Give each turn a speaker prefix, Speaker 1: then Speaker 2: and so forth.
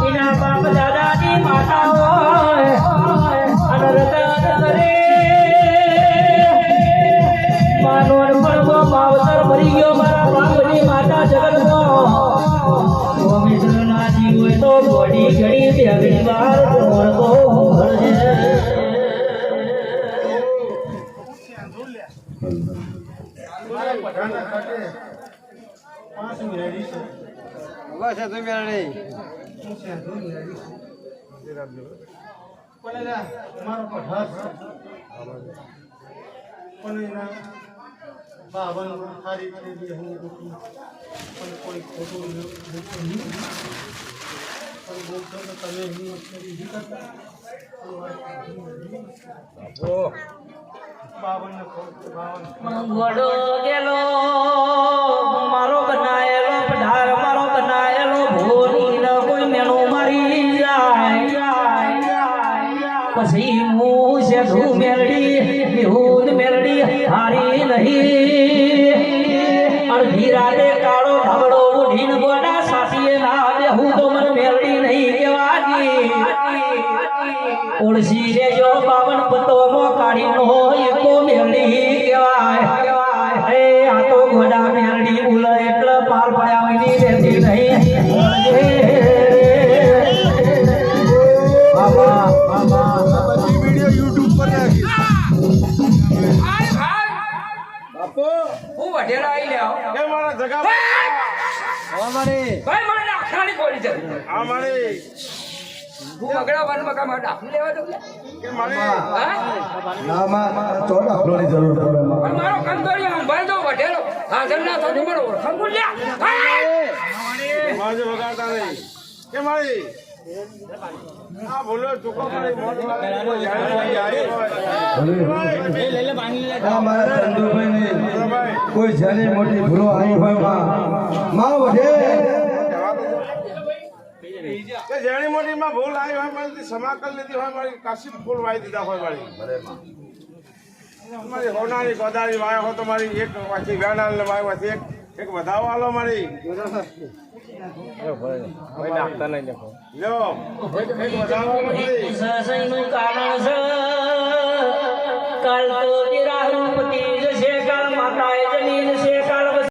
Speaker 1: એના બાપ દાદાની માતા હોય અનરતા કરે માનોર પડવો માવતર મરી ગયો મારા બાપની માતા જગતમાં મિત્ર ના જીવ હોય તો બોડી ઘડી બેગડી વાર જોડતો ભરજે વડો ગેલો મારો બનાયેલો પઢાર મારો બનાયેલો ભોની ન કોઈ મેનો મારી જાય પછી હું છે ધૂ મેલડી નિહૂદ મેલડી હારી નહીં અડધી રાતે કાળો ધાબડો ઉઠીને ગોડા સાસીએ ના બેહું તો મને મેલડી નહીં કહેવાની ઓળસી લેજો બાવન પતોમો કાઢીનો એકો મેલડી કહેવાય એ આ તો ગોડા મેલડી બોલ એટલે પાર પડ્યા વગરની રહેતી નહીં બાબા બાબા
Speaker 2: બધી વિડિયો YouTube પર નાખીશ બાપુ
Speaker 3: હું વઢેરા આઈ લ્યો
Speaker 2: કે મારા જગા
Speaker 3: ભાઈ મને નાખવાની પડી છે
Speaker 2: આ મારી
Speaker 3: હું મગડા વન મગા માં ડાફી લેવા દઉં
Speaker 2: કે મારી
Speaker 3: હા
Speaker 4: ના માં ચોડા ફ્લોની જરૂર પડે
Speaker 3: પણ મારો કંદોરી સંભાળ દો વઢેરો હાજર ના થતું મને ઓળખાણ બોલ લ્યા
Speaker 2: માજે વગાડતા નહીં કે મારી આ બોલો ચોકો મારી મોટી કોઈ જાણી
Speaker 4: મારા ચંદુભાઈ કોઈ જાની મોટી ભૂલો આવી હોય માં વઢે
Speaker 2: કે જાણી મોટી માં ભૂલ આવી હોય મારી ક્ષમા કરી લીધી હોય મારી કાશી ફૂલ વાઈ દીધા હોય મારી મારી હોનાની ગોદારી વાય હો તો મારી એક વાથી વેણાલ ને વાય વાથી એક વધાવો આલો મારી કોઈ નાખતા નહીં દેખો લ્યો એક વધાવો મારી
Speaker 1: સસઈનું કારણ છે કાલ તો તેરા રૂપતી જશે